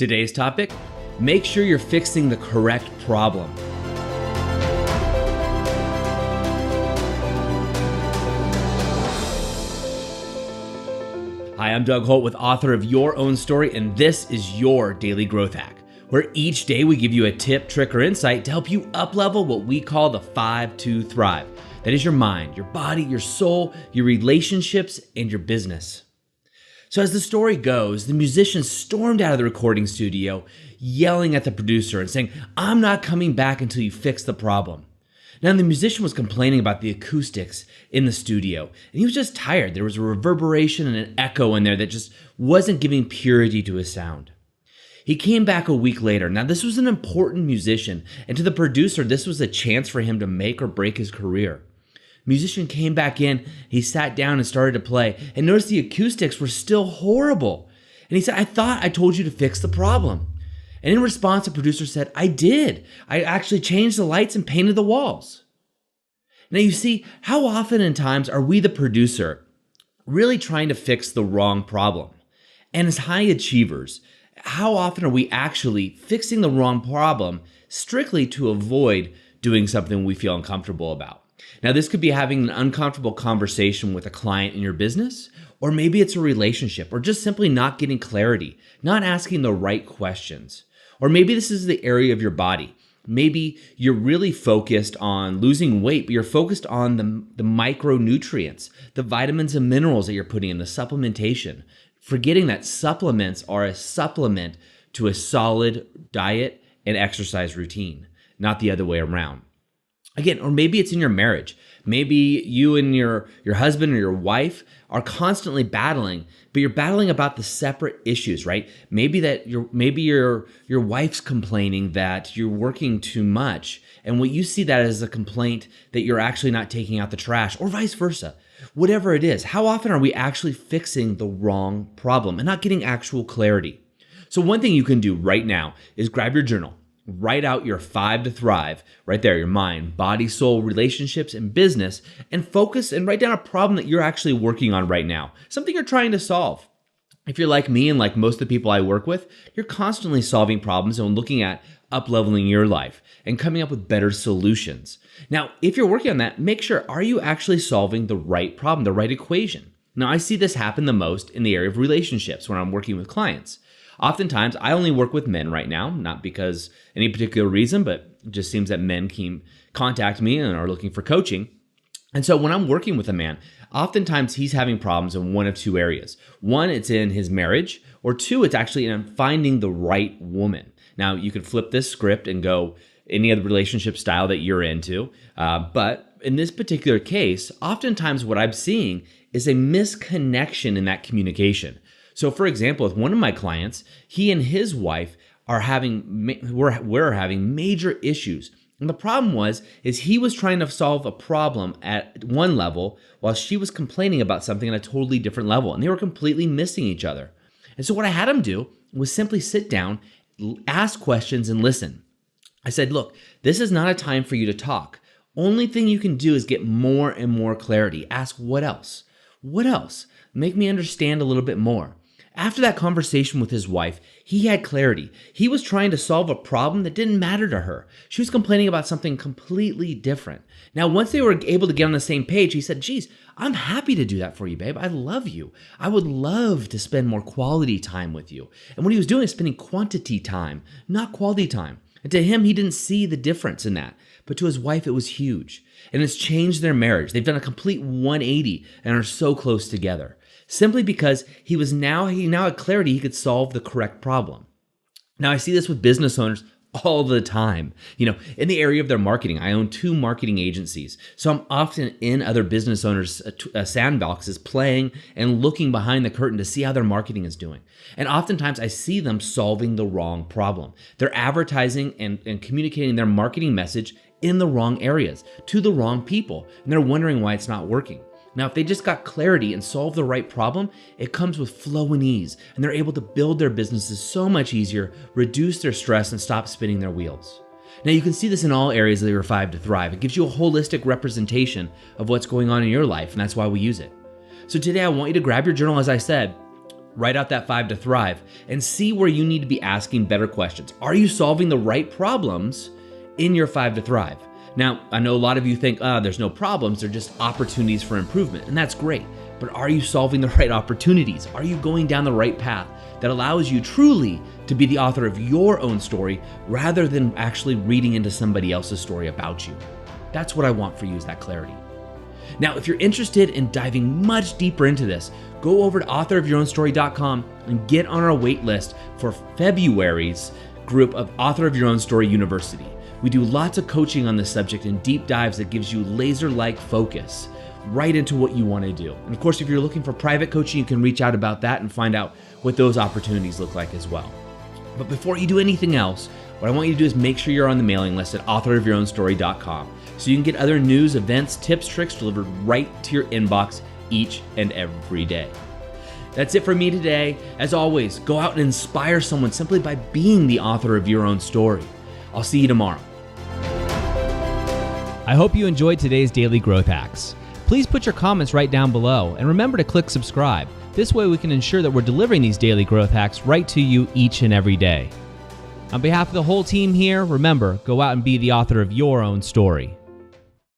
Today's topic, make sure you're fixing the correct problem. Hi, I'm Doug Holt, author of Your Own Story, and this is your Daily Growth Hack, where each day we give you a tip, trick, or insight to help you up-level what we call the 5 to Thrive. That is your mind, your body, your soul, your relationships, and your business. So as the story goes, the musician stormed out of the recording studio, yelling at the producer and saying, "I'm not coming back until you fix the problem." Now, the musician was complaining about the acoustics in the studio, and he was just tired. There was a reverberation and an echo in there that just wasn't giving purity to his sound. He came back a week later. Now, this was an important musician, and to the producer, this was a chance for him to make or break his career. Musician came back in, he sat down and started to play, and noticed the acoustics were still horrible. And he said, "I thought I told you to fix the problem." And in response, the producer said, "I did. I actually changed the lights and painted the walls." Now you see, how often in times are we the producer really trying to fix the wrong problem? And as high achievers, how often are we actually fixing the wrong problem strictly to avoid doing something we feel uncomfortable about? Now, this could be having an uncomfortable conversation with a client in your business, or maybe it's a relationship, or just simply not getting clarity, not asking the right questions. Or maybe this is the area of your body. Maybe you're really focused on losing weight, but you're focused on the micronutrients, the vitamins and minerals that you're putting in, the supplementation, forgetting that supplements are a supplement to a solid diet and exercise routine, not the other way around. Again, or maybe it's in your marriage. Maybe you and your husband or your wife are constantly battling, but you're battling about the separate issues, right? Maybe your wife's complaining that you're working too much, and what you see that as a complaint that you're actually not taking out the trash, or vice versa. Whatever it is, how often are we actually fixing the wrong problem and not getting actual clarity? So one thing you can do right now is grab your journal. Write out your 5 to Thrive, right there, your mind, body, soul, relationships, and business, and focus and write down a problem that you're actually working on right now, something you're trying to solve. If you're like me and like most of the people I work with, you're constantly solving problems and looking at up-leveling your life and coming up with better solutions. Now, if you're working on that, make sure, are you actually solving the right problem, the right equation? Now, I see this happen the most in the area of relationships when I'm working with clients. Oftentimes, I only work with men right now, not because any particular reason, but it just seems that men contact me and are looking for coaching. And so when I'm working with a man, oftentimes he's having problems in one of two areas. One, it's in his marriage, or two, it's actually in finding the right woman. Now, you could flip this script and go any other relationship style that you're into, but in this particular case, oftentimes what I'm seeing is a misconnection in that communication. So for example, with one of my clients, he and his wife were having major issues. And the problem is he was trying to solve a problem at one level while she was complaining about something at a totally different level. And they were completely missing each other. And so what I had him do was simply sit down, ask questions, and listen. I said, "Look, this is not a time for you to talk. Only thing you can do is get more and more clarity. Ask what else? What else? Make me understand a little bit more." After that conversation with his wife, he had clarity. He was trying to solve a problem that didn't matter to her. She was complaining about something completely different. Now, once they were able to get on the same page, he said, "Geez, I'm happy to do that for you, babe. I love you. I would love to spend more quality time with you." And what he was doing is spending quantity time, not quality time. And to him, he didn't see the difference in that. But to his wife, it was huge. And it's changed their marriage. They've done a complete 180 and are so close together. Simply because he now had clarity, he could solve the correct problem. Now, I see this with business owners all the time. In the area of their marketing, I own 2 marketing agencies. So I'm often in other business owners' sandboxes playing and looking behind the curtain to see how their marketing is doing. And oftentimes I see them solving the wrong problem. They're advertising and communicating their marketing message in the wrong areas to the wrong people. And they're wondering why it's not working. Now, if they just got clarity and solved the right problem, it comes with flow and ease, and they're able to build their businesses so much easier, reduce their stress, and stop spinning their wheels. Now, you can see this in all areas of your 5 to Thrive. It gives you a holistic representation of what's going on in your life, and that's why we use it. So today, I want you to grab your journal, as I said, Write out that 5 to thrive and see where you need to be asking better questions. Are you solving the right problems in your 5 to thrive? Now, I know a lot of you think, there's no problems, they're just opportunities for improvement, and that's great. But are you solving the right opportunities? Are you going down the right path that allows you truly to be the author of your own story rather than actually reading into somebody else's story about you? That's what I want for you, is that clarity. Now, if you're interested in diving much deeper into this, go over to authorofyourownstory.com and get on our wait list for February's group of Author of Your Own Story University. We do lots of coaching on this subject and deep dives that gives you laser-like focus right into what you want to do. And of course, if you're looking for private coaching, you can reach out about that and find out what those opportunities look like as well. But before you do anything else, what I want you to do is make sure you're on the mailing list at authorofyourownstory.com so you can get other news, events, tips, tricks delivered right to your inbox each and every day. That's it for me today. As always, go out and inspire someone simply by being the author of your own story. I'll see you tomorrow. I hope you enjoyed today's Daily Growth Hacks. Please put your comments right down below and remember to click subscribe. This way we can ensure that we're delivering these daily growth hacks right to you each and every day. On behalf of the whole team here, remember, go out and be the author of your own story.